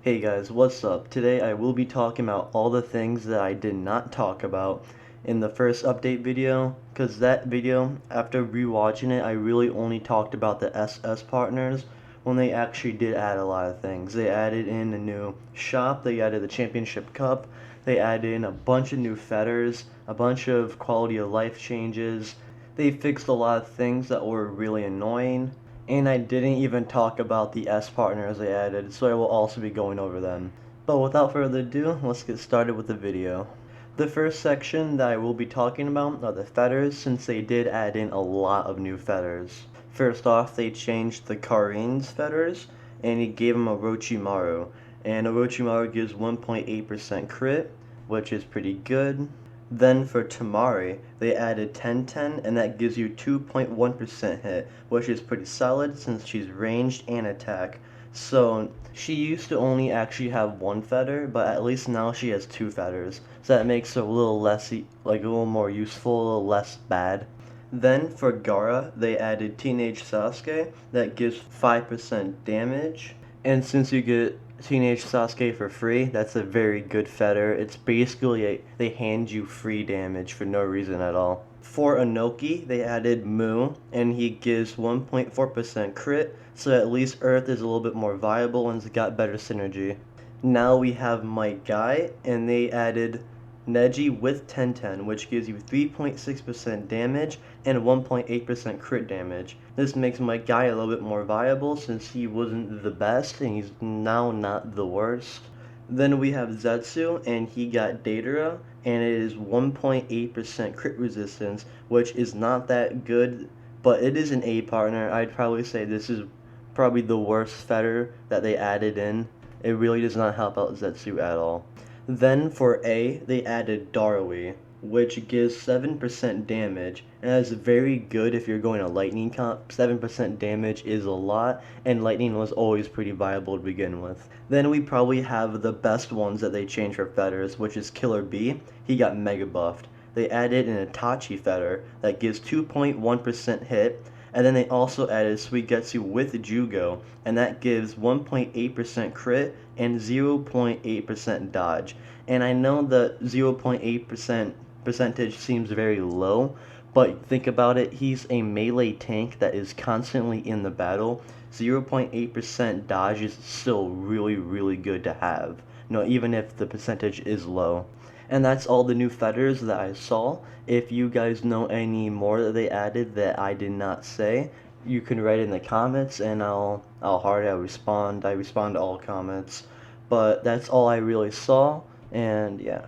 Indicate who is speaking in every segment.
Speaker 1: Hey guys, what's up? Today I will be talking about all the things that I did not talk about in the first update video, because that video, after rewatching it, I really only talked about the SS partners when they actually did add a lot of things. They added in a new shop, they added the championship cup, they added in a bunch of new fetters, a bunch of quality of life changes. They fixed a lot of things that were really annoying. And I didn't even talk about the S partners they added, so I will also be going over them. But without further ado, let's get started with the video. The first section that I will be talking about are the fetters, since they did add in a lot of new fetters. First off, they changed the Karin's fetters, and he gave him Orochimaru. And Orochimaru gives 1.8% crit, which is pretty good. Then for Tamari, they added 10-10, and that gives you 2.1% hit, which is pretty solid since she's ranged and attack. So she used to only actually have one fetter, but at least now she has two fetters. So that makes her a little less, like a little more useful, a little less bad. Then for Gaara, they added Teenage Sasuke, that gives 5% damage. And since you get Teenage Sasuke for free, that's a very good fetter. It's basically they hand you free damage for no reason at all. For Inoki, they added Mu, and he gives 1.4% crit, so at least Earth is a little bit more viable and it's got better synergy. Now we have My Guy, and they added Neji with 10-10, which gives you 3.6% damage and 1.8% crit damage. This makes My Guy a little bit more viable since he wasn't the best and he's now not the worst. Then we have Zetsu, and he got Datara, and it is 1.8% crit resistance, which is not that good, but it is an A partner. I'd probably say this is probably the worst fetter that they added in. It really does not help out Zetsu at all. Then for A, they added Darui, which gives 7% damage, and that is very good if you're going to lightning comp. 7% damage is a lot, and lightning was always pretty viable to begin with. Then we probably have the best ones that they changed for fetters, which is Killer B. He got mega buffed. They added an Itachi fetter that gives 2.1% hit, and then they also added Suigetsu with Jugo, and that gives 1.8% crit and 0.8% dodge. And I know the 0.8% percentage seems very low, but think about it, he's a melee tank that is constantly in the battle. 0.8% dodge is still really good to have, even if the percentage is low. And that's all the new fetters that I saw. If you guys know any more that they added that I did not say, you can write in the comments and I'll respond. I respond to all comments. But that's all I really saw, and yeah.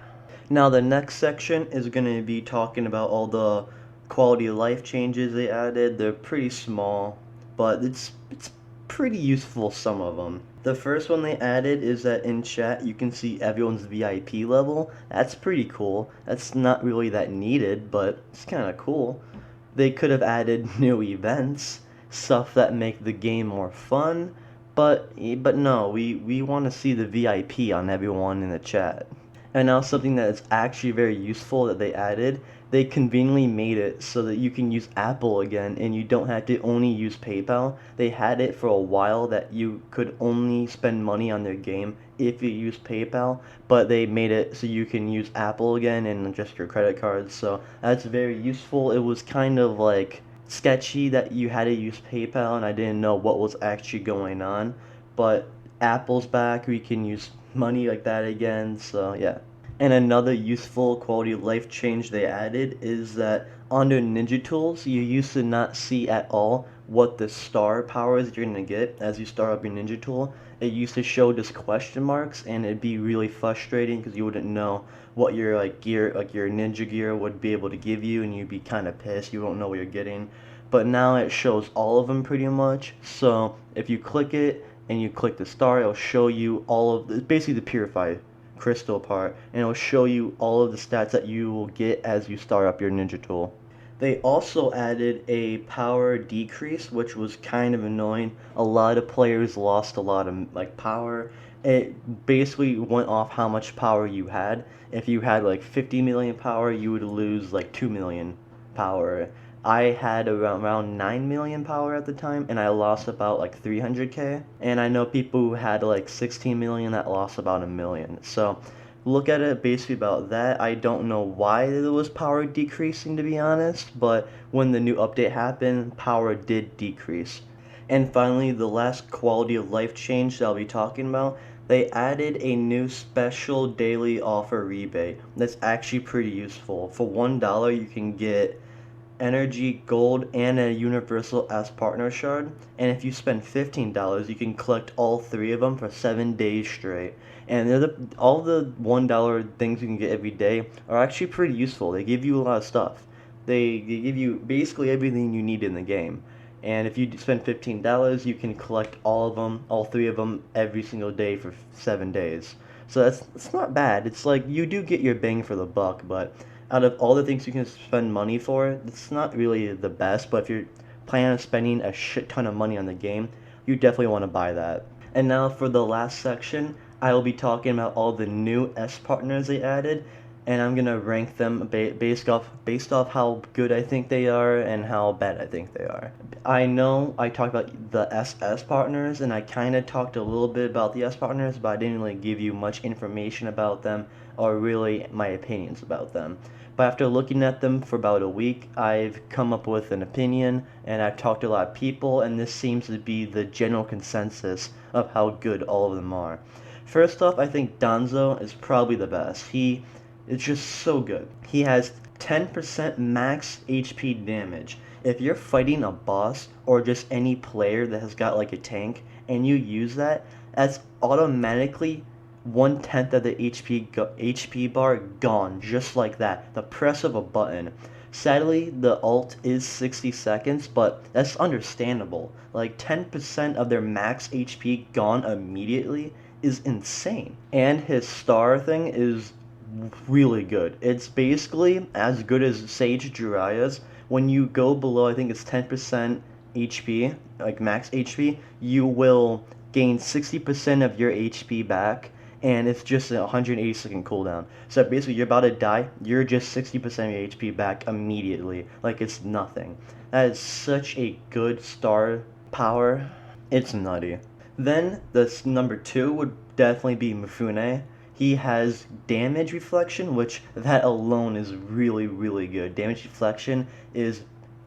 Speaker 1: Now the next section is going to be talking about all the quality of life changes they added. They're pretty small, but it's pretty useful, some of them. The first one they added is that in chat you can see everyone's VIP level. That's pretty cool. That's not really that needed, but it's kind of cool. They could have added new events, stuff that make the game more fun, but no, we want to see the VIP on everyone in the chat. And now something that is actually very useful that they added, they conveniently made it so that you can use Apple again and you don't have to only use PayPal. They had it for a while that you could only spend money on their game if you use PayPal, but they made it so you can use Apple again and just your credit cards, so that's very useful. It was kind of like sketchy that you had to use PayPal and I didn't know what was actually going on, but Apple's back, we can use money like that again, so yeah. And another useful quality of life change they added is that under ninja tools, you used to not see at all what the star powers you're gonna get as you start up your ninja tool. It used to show just question marks, and it'd be really frustrating because you wouldn't know what your gear, your ninja gear would be able to give you, and you'd be kind of pissed. You don't know what you're getting. But now it shows all of them pretty much. So if you click it and you click the star, it'll show you all of basically the purified crystal part, and it'll show you all of the stats that you will get as you start up your ninja tool. They also added a power decrease, which was kind of annoying. A lot of players lost a lot of power. It basically went off how much power you had. If you had 50 million power, you would lose 2 million power. I had around 9 million power at the time, and I lost about like 300k. And I know people who had like 16 million that lost about a million. So look at it basically about that. I don't know why there was power decreasing, to be honest, but when the new update happened, power did decrease. And finally, the last quality of life change that I'll be talking about, they added a new special daily offer rebate that's actually pretty useful. For $1, you can get energy, gold, and a universal S partner shard. And if you spend $15, you can collect all three of them for 7 days straight. And all the $1 things you can get every day are actually pretty useful. They give you a lot of stuff. They give you basically everything you need in the game. And if you spend $15, you can collect all of them, all three of them, every single day for 7 days. So it's not bad. It's like you do get your bang for the buck, but out of all the things you can spend money for, it's not really the best. But if you're planning on spending a shit ton of money on the game, you definitely want to buy that. And now for the last section, I will be talking about all the new S partners they added, and I'm gonna rank them based off how good I think they are and how bad I think they are. I know I talked about the SS partners, and I kind of talked a little bit about the S partners, but I didn't really give you much information about them or really my opinions about them. But after looking at them for about a week, I've come up with an opinion, and I've talked to a lot of people, and this seems to be the general consensus of how good all of them are. First off, I think Danzo is probably the best. He is just so good. He has 10% max HP damage. If you're fighting a boss or just any player that has got like a tank and you use that, that's automatically 1/10 of the HP bar gone, just like that. The press of a button. Sadly, the ult is 60 seconds, but that's understandable. Like 10% of their max HP gone immediately is insane. And his star thing is really good. It's basically as good as Sage Jiraiya's. When you go below, I think it's 10% HP, like max HP, you will gain 60% of your HP back, and it's just a 180-second cooldown. So basically, you're about to die, you're just 60% of your HP back immediately, like it's nothing. That is such a good star power. It's nutty. Then, this number 2 would definitely be Mifune. He has damage reflection, which that alone is really, really good. Damage reflection is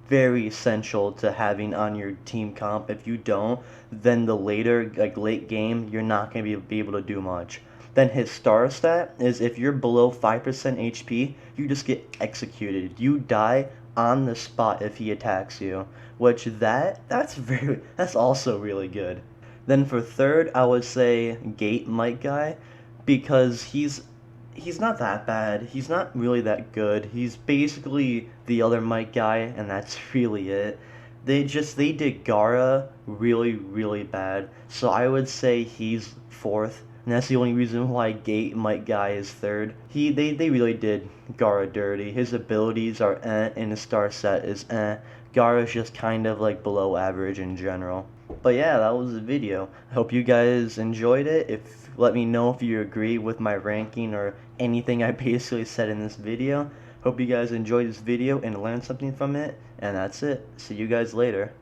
Speaker 1: very essential to having on your team comp. If you don't, then the later, like late game, you're not going to be able to do much. Then his star stat is if you're below 5% HP, you just get executed. You die on the spot if he attacks you, which that's also really good. Then for third, I would say Gate Might Guy, because he's not that bad. He's not really that good. He's basically the other Might Guy, and that's really it. They did Gaara really, really bad, so I would say he's fourth, and that's the only reason why Gate Might Guy is third. They really did Gaara dirty. His abilities are and his star set is Gaara's just kind of like below average in general. But yeah, that was the video. I hope you guys enjoyed it. Let me know if you agree with my ranking or anything I basically said in this video. Hope you guys enjoyed this video and learned something from it. And that's it. See you guys later.